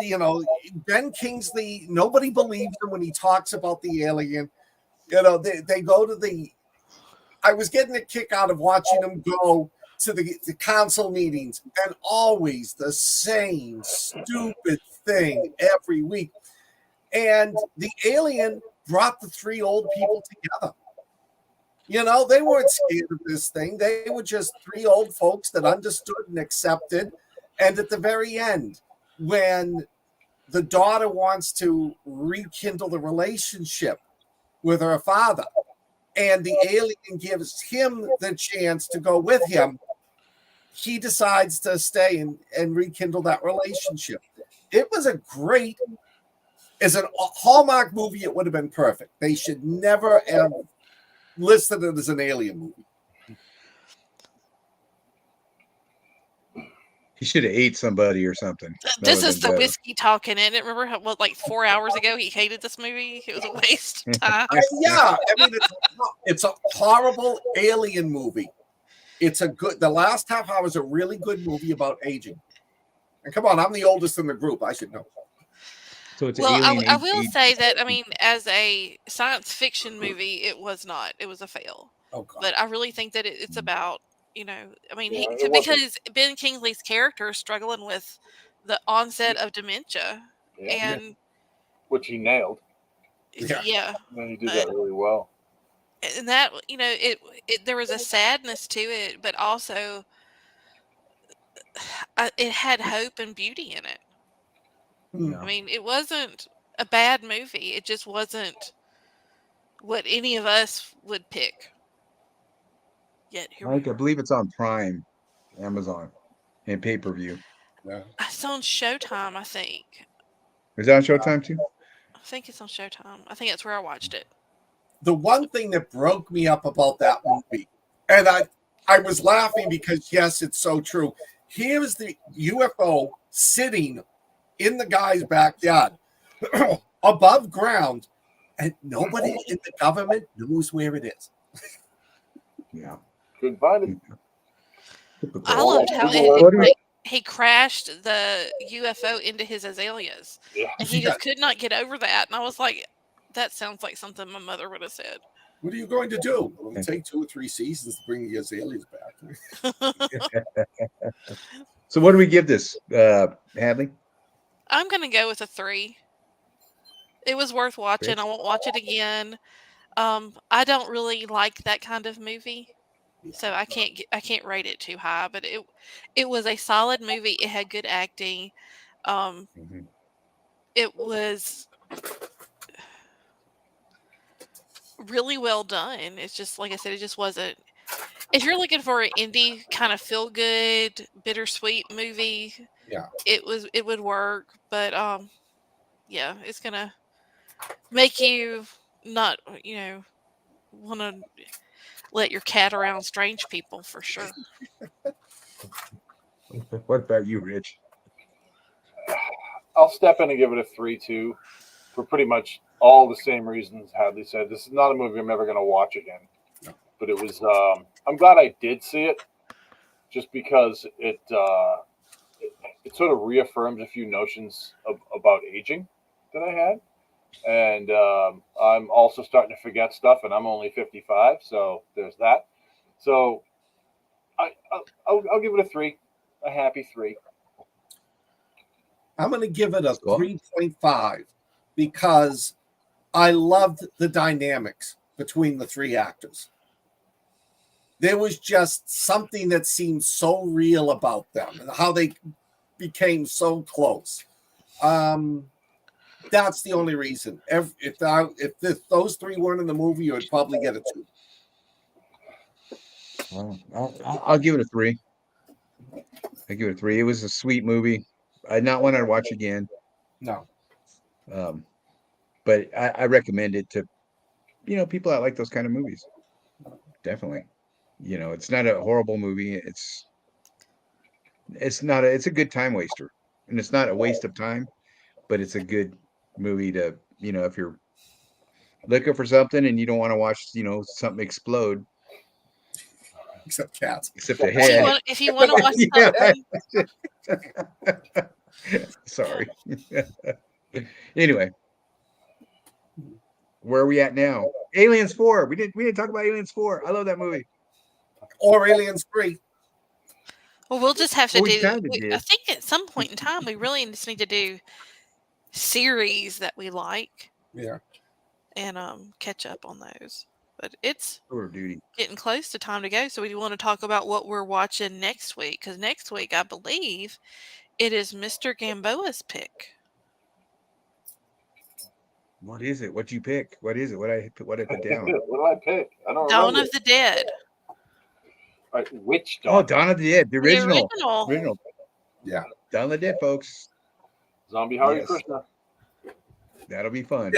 Ben Kingsley. Nobody believes him when he talks about the alien. They go to the. I was getting a kick out of watching them go to the council meetings, and always the same stupid thing every week. And the alien brought the three old people together. They weren't scared of this thing. They were just three old folks that understood and accepted. And at the very end, when the daughter wants to rekindle the relationship with her father, and the alien gives him the chance to go with him, he decides to stay and rekindle that relationship. It was as a Hallmark movie, it would have been perfect. They should never have listed it as an alien movie. He should have ate somebody or something. That This would've is been the better. whiskey talking in it. Remember like 4 hours ago he hated this movie? It was a waste of time. Yeah, I mean, it's a horrible alien movie. The last half hour is a really good movie about aging. And come on, I'm the oldest in the group. I should know. So it's Well, alien I age- will age- say that, I mean, as a science fiction movie, it was not. It was a fail. Oh, God. But I really think that it's about, I mean, Yeah, it wasn't- because Ben Kingsley's character is struggling with the onset of dementia. Yeah. And Which he nailed. Yeah. And he did that really well. And that, there was a sadness to it, but also it had hope and beauty in it. Yeah. I mean, it wasn't a bad movie. It just wasn't what any of us would pick. Yet here Mike, I believe it's on Prime, Amazon, and pay-per-view. it's on Showtime, I think. Is that on Showtime too? I think it's on Showtime. I think that's where I watched it. the one thing that broke me up about that movie, and I was laughing because yes, it's so true. Here's the UFO sitting in the guy's backyard, above ground, and nobody in the government knows where it is. Yeah. Couldn't find it. I loved how he crashed the UFO into his azaleas, Yeah. and he just could not get over that. And I was like, that sounds like something my mother would have said. What are you going to do? It'll take 2 or 3 seasons to bring the azaleas back. So what do we give this, Hadley? I'm going to go with a 3. It was worth watching. Rich? I won't watch it again. I don't really like that kind of movie, so I can't rate it too high. But it was a solid movie. It had good acting. It was really well done. It's just like I said. It just wasn't. If you're looking for an indie kind of feel good, bittersweet movie, Yeah, it would work. But yeah, it's gonna make you not want to let your cat around strange people for sure. What about you, Rich? I'll step in and give it a 3 too, for pretty much all the same reasons Hadley said. This is not a movie I'm ever going to watch again. No. But it was. I'm glad I did see it, just because it sort of reaffirms a few notions about aging that I had, and I'm also starting to forget stuff, and I'm only 55, so there's that. So I'll give it a 3, a happy 3. I'm going to give it a 3.5 because I loved the dynamics between the 3 actors. There was just something that seemed so real about them and how they became so close. That's the only reason. If those 3 weren't in the movie, you would probably get a 2. Well, I'll give it a 3. I give it a 3. It was a sweet movie. I'd not want to watch again. No. But I recommend it to, people that like those kind of movies. Definitely. It's not a horrible movie. It's a good time waster, and it's not a waste of time, but it's a good movie to, if you're looking for something and you don't want to watch, something explode. Except cats. Except the head. If you want to watch something. Sorry. Anyway, where are we at now? Aliens 4. We didn't talk about Aliens 4. I love that movie. Or Aliens 3. Well, we'll just have to I think at some point in time we really just need to do series that we like. Yeah. And catch up on those. But it's duty. Getting close to time to go. So we want to talk about what we're watching next week. Because next week, I believe, it is Mr. Gamboa's pick. What is it? What'd you pick? What is it? What I put down? What did I pick? I don't Dawn remember. of the Dead. Right, which Dawn? Oh, Dawn of the Dead, the original. Yeah. Dawn of the Dead, folks. Zombie Hare Krishna. That'll be fun.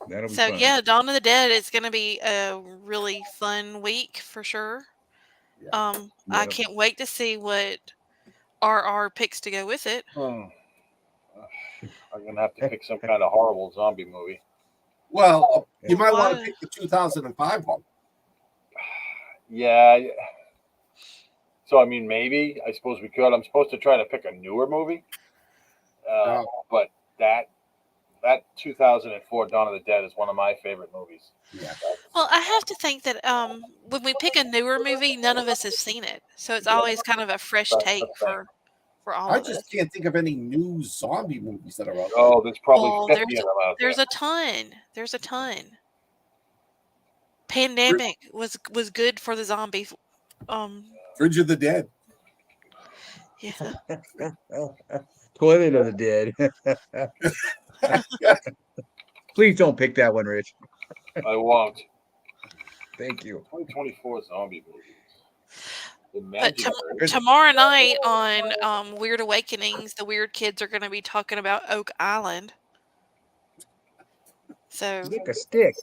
That'll be So fun. yeah, Dawn of the Dead is going to be a really fun week for sure. Yeah. I can't wait to see what RR picks to go with it. I'm gonna have to pick some kind of horrible zombie movie. Well, you might want to pick the 2005 one. Yeah. So I mean, maybe I suppose we could. I'm supposed to try to pick a newer movie, but that 2004 Dawn of the Dead is one of my favorite movies. Yeah. Well, I have to think that when we pick a newer movie, none of us have seen it, so it's always kind of a fresh take for all of us. I just can't think of any new zombie movies that are out there. Oh, there's probably 50 of them out there. There's a ton. There's a ton. Pandemic was good for the zombie. Bridge of the Dead. Yeah. Toilet of the Dead. Please don't pick that one, Rich. I won't. Thank you. 2024 zombie movies. But tomorrow night on Weird Awakenings, the Weird Kids are going to be talking about Oak Island. So Stick a stick.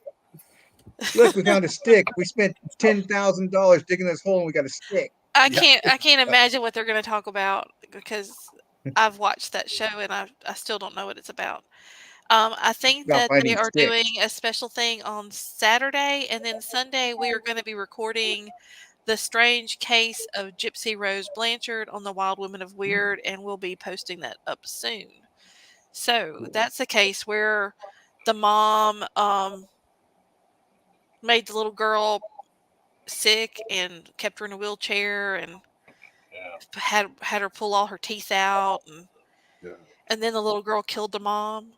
Look, we found a stick. We spent $10,000 digging this hole, and we got a stick. I can't imagine what they're going to talk about because I've watched that show and I still don't know what it's about. I think About that they finding are sticks. doing a special thing on Saturday, and then Sunday we are going to be recording the strange case of Gypsy Rose Blanchard on the Wild Women of Wyrd, and we'll be posting that up soon. So that's a case where the mom made the little girl sick and kept her in a wheelchair and Yeah. had her pull all her teeth out, Yeah. and then the little girl killed the mom.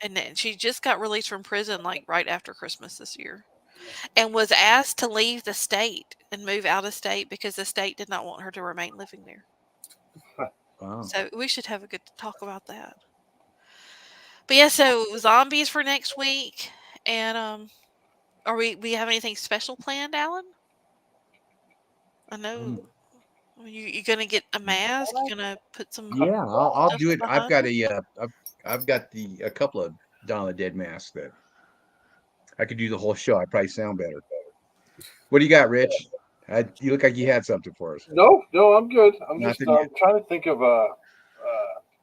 And then she just got released from prison like right after Christmas this year, and was asked to leave the state and move out of state because the state did not want her to remain living there. Wow. So we should have a good talk about that. But yeah, so zombies for next week, and are we have anything special planned, Alan? I know you gonna get a mask. You gonna put some Yeah, I'll stuff do it. I've behind got it? I've got a couple of Dawn of the Dead masks that I could do the whole show. I probably sound better. What do you got, Rich? You look like you had something for us. No, I'm good. I'm just Nothing yet. trying to think of a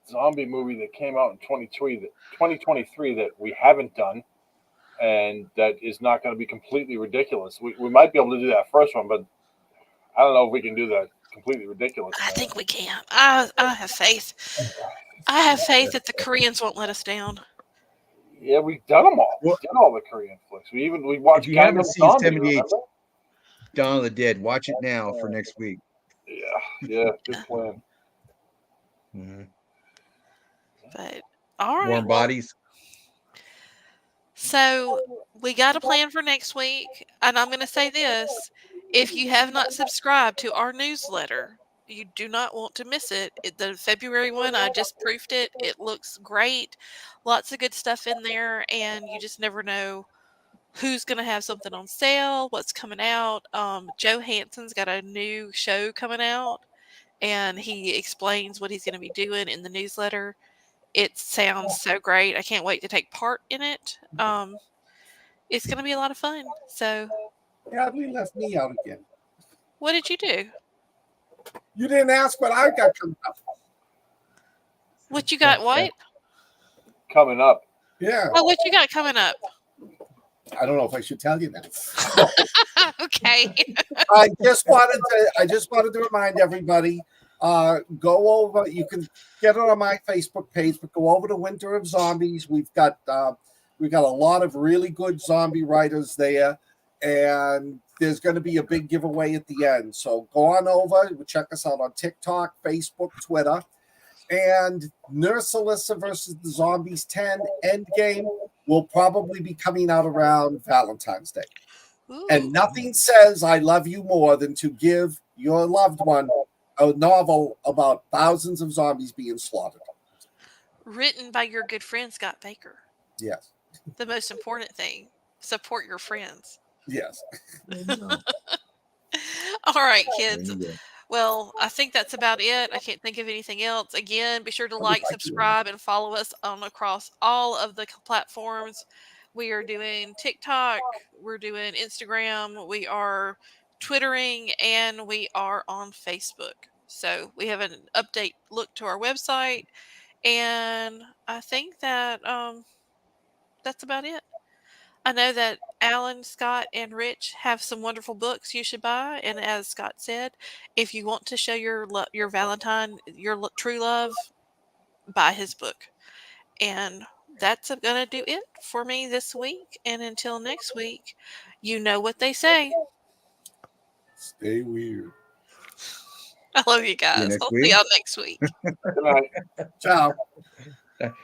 zombie movie that came out in 2023 that we haven't done, and that is not going to be completely ridiculous. We might be able to do that first one, but I don't know if we can do that completely ridiculous. I think we can. I have faith. I have faith that the Koreans won't let us down. Yeah, we've done them all. Well, We've done all the Korean flicks. We watched if you haven't Gangnam seen Zombie. 78 Remember? Dawn of the Dead, watch it now for next week. Yeah, good plan. Mhm. But all right. Warm bodies. So we got a plan for next week, and I'm going to say this: if you have not subscribed to our newsletter, you do not want to miss it. The February one, I just proofed it. It looks great. Lots of good stuff in there, and you just never know who's going to have something on sale, what's coming out. Joe Hanson's got a new show coming out, and he explains what he's going to be doing in the newsletter. It sounds so great. I can't wait to take part in it. It's going to be a lot of fun. So, Hadley left me out again. what did you do? You didn't ask what I got coming up. What you got? What? Coming up. Yeah, Oh, what you got coming up? I don't know if I should tell you that. Okay. I just wanted to remind everybody. Go over. You can get it on my Facebook page, but go over to Winter of Zombies. We've got a lot of really good zombie writers there, and there's going to be a big giveaway at the end. So go on over, check us out on TikTok, Facebook, Twitter, and Nurse Alyssa versus the Zombies 10 Endgame will probably be coming out around Valentine's Day. Ooh. And nothing says I love you more than to give your loved one a novel about thousands of zombies being slaughtered. Written by your good friend Scott Baker. Yes. The most important thing: support your friends. Yes. All right, kids. Well, I think that's about it. I can't think of anything else. Again, be sure to like, subscribe, and follow us on across all of the platforms. We are doing TikTok, we're doing Instagram, we are Twittering, and we are on Facebook. So we have an update look to our website, and I think that that's about it. I know that Alan, Scott, and Rich have some wonderful books you should buy. And as Scott said, if you want to show your Valentine your true love, buy his book. And that's going to do it for me this week. And until next week, you know what they say. Stay weird. I love you guys. I'll see y'all next week. Good night. Ciao.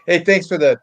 Hey, thanks for the